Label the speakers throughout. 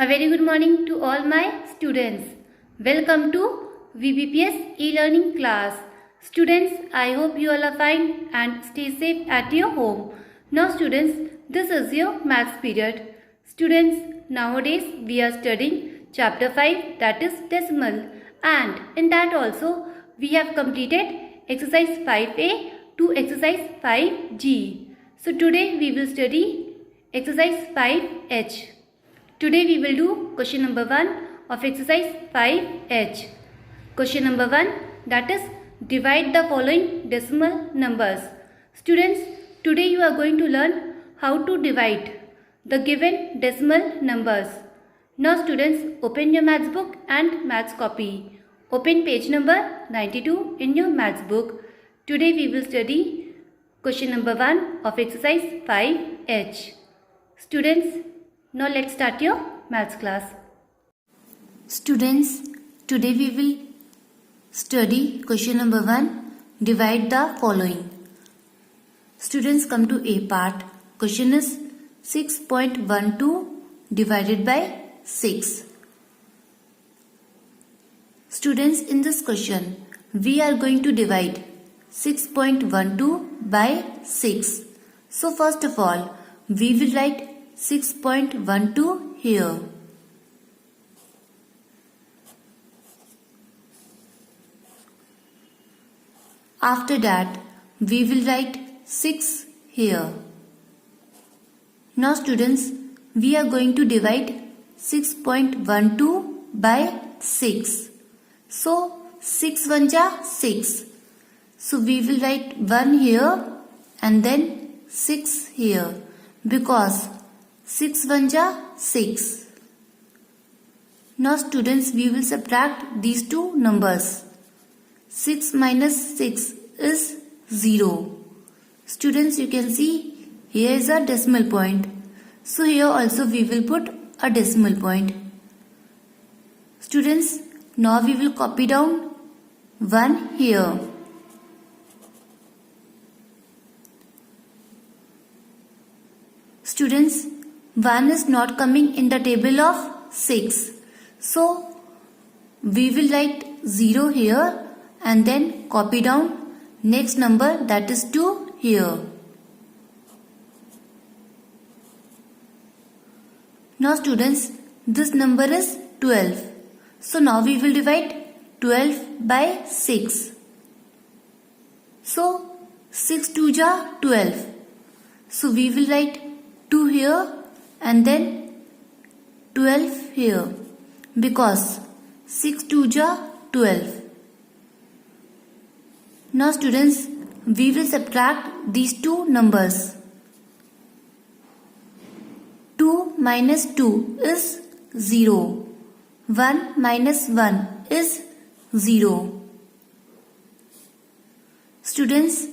Speaker 1: A very good morning to all my students. Welcome to VBPS e-learning class. Students, I hope you all are fine and stay safe at your home. Now students, this is your maths period. Students, nowadays we are studying chapter 5, that is decimal, and in that also we have completed exercise 5A to exercise 5G. So today we will study exercise 5H. Today we will do question number 1 of exercise 5H. Question number 1, that is divide the following decimal numbers. Students, today you are going to learn how to divide the given decimal numbers. Now students, open your maths book and maths copy. Open page number 92 in your maths book. Today we will study question number 1 of exercise 5H. Students, now let's start your maths class. Students, today we will study question number 1, divide the following. Students, come to A part. Question is 6.12 divided by 6. Students, in this question, we are going to divide 6.12 by 6. So first of all, we will write 6.12 here. After that, we will write 6 here. Now students, we are going to divide 6.12 by 6. So 6 1 ja 6. So we will write 1 here and then 6 here because 6 1 ja 6. Now students, we will subtract these two numbers. 6 minus 6 is 0. Students, you can see here is a decimal point. So here also we will put a decimal point. Students, now we will copy down 1 here. Students, 1 is not coming in the table of 6. So we will write 0 here and then copy down next number, that is 2 here. Now students, this number is 12. So now we will divide 12 by 6. So 6 2 ja 12. So we will write 2 here and then 12 here because 6 2 ja 12. Now students, we will subtract these two numbers. 2 minus 2 is 0. 1 minus 1 is 0. Students,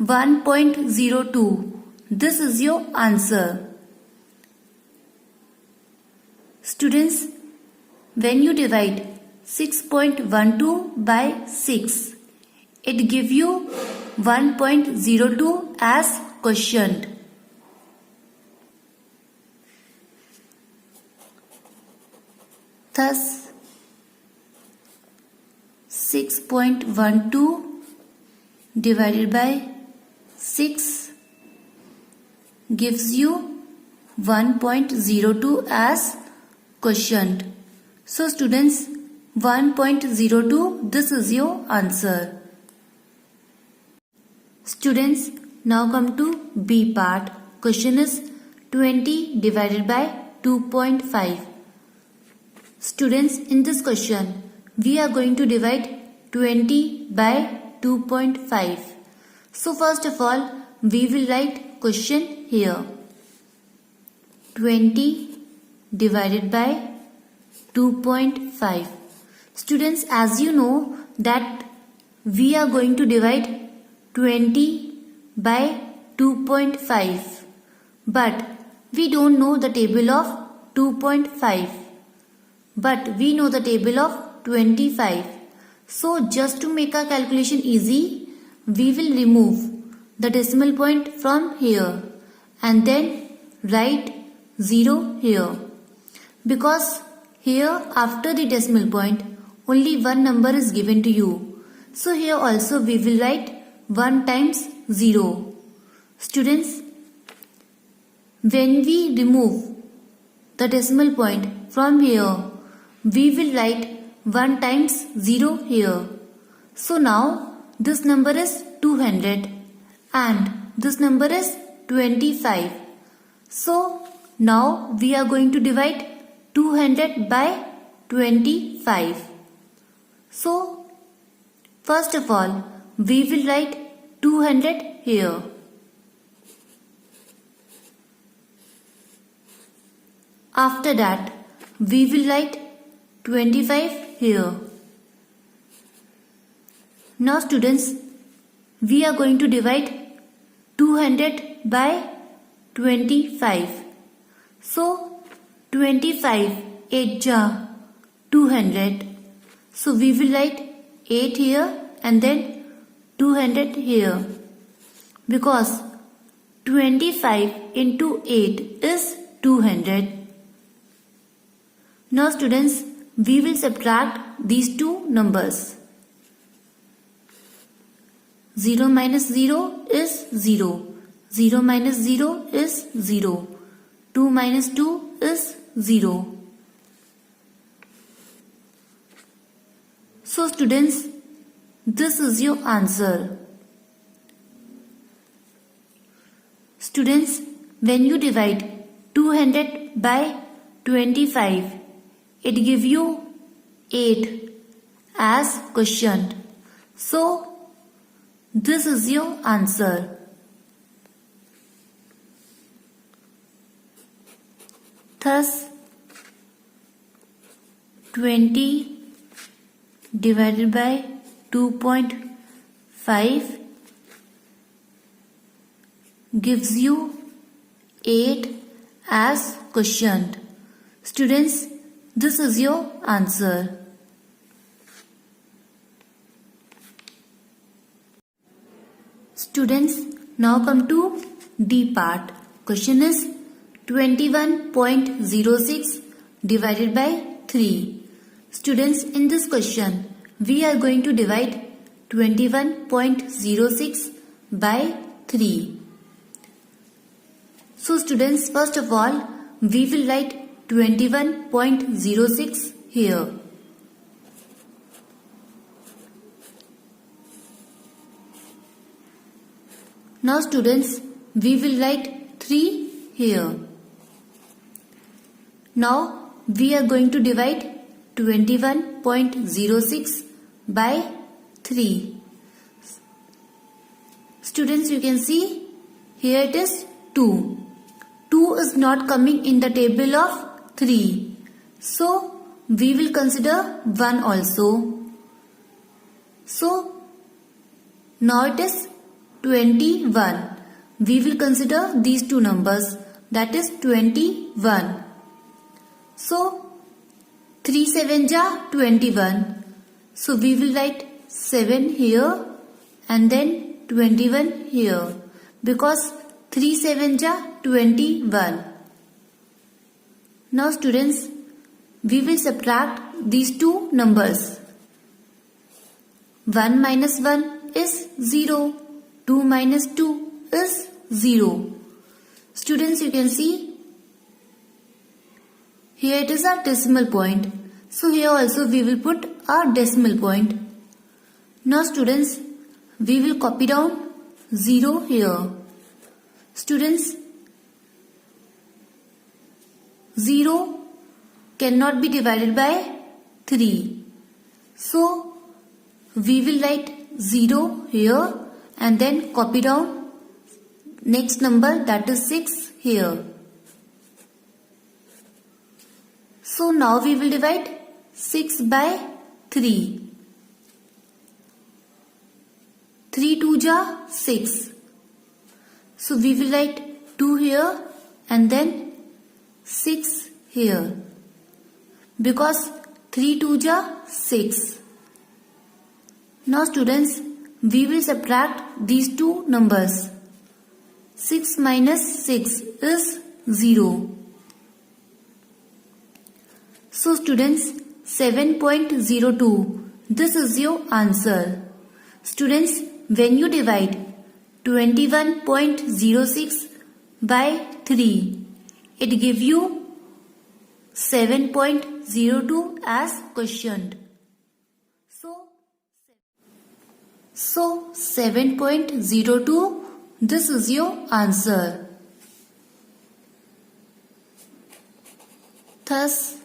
Speaker 1: 1.02. This is your answer. Students, when you divide 6.12 by 6, it gives you 1.02 as quotient. Thus, 6.12 divided by 6 gives you 1.02 as quotient. So students, 1.02, this is your answer. Students, now come to B part. Question is 20 divided by 2.5. Students, in this question, we are going to divide 20 by 2.5. So first of all, we will write question here. 20 divided by 2.5. Students, as you know that we are going to divide 20 by 2.5, but we don't know the table of 2.5, but we know the table of 25. So just to make our calculation easy, we will remove the decimal point from here and then write 0 here. Because here after the decimal point only one number is given to you. So here also we will write 1 times 0. Students, when we remove the decimal point from here, we will write 1 times 0 here. So now this number is 200 and this number is 25. So now we are going to divide 200 by 25. So first of all we will write 200 here. After that we will write 25 here. Now students, we are going to divide 200 by 25. So 25 8 ja 200. So we will write 8 here and then 200 here. Because 25 into 8 is 200. Now students, we will subtract these two numbers. 0 minus 0 is 0. 0 minus 0 is 0. 2 minus 2 is 0. So students, this is your answer. Students, when you divide 200 by 25, it gives you 8 as quotient. So this is your answer. Thus 20 divided by 2.5 gives you 8 as quotient. Students, this is your answer. Students, now come to D part. Question is 21.06 divided by 3. Students, in this question, we are going to divide 21.06 by 3. So students, first of all, we will write 21.06 here. Now students, we will write 3 here. Now we are going to divide 21.06 by 3. Students, you can see here it is 2. 2 is not coming in the table of 3. So we will consider 1 also. So now it is 21. We will consider these two numbers, that is 21. So 3 7 ja 21. So we will write 7 here and then 21 here because 3 7 ja 21. Now students, we will subtract these two numbers. 1 minus 1 is 0. 2 minus 2 is 0. Students, you can see here it is our decimal point. So here also we will put our decimal point. Now students, we will copy down 0 here. Students, 0 cannot be divided by 3. So we will write 0 here and then copy down next number, that is 6 here. So now we will divide 6 by 3. 3 2 ja 6. So we will write 2 here and then 6 here because 3 2 ja 6. Now students, we will subtract these two numbers. 6 minus 6 is 0. So students, 7.02, this is your answer. Students, when you divide 21.06 by 3, it gives you 7.02 as questioned. So 7.02, this is your answer. Thus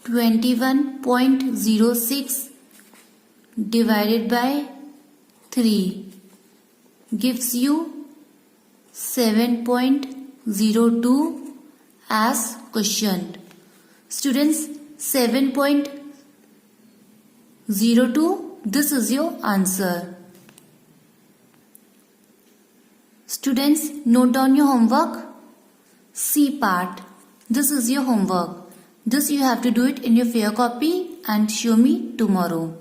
Speaker 1: 21.06 divided by 3 gives you 7.02 as questioned. Students, 7.02, this is your answer. Students, note down your homework. C part. This is your homework. This you have to do it in your fair copy and show me tomorrow.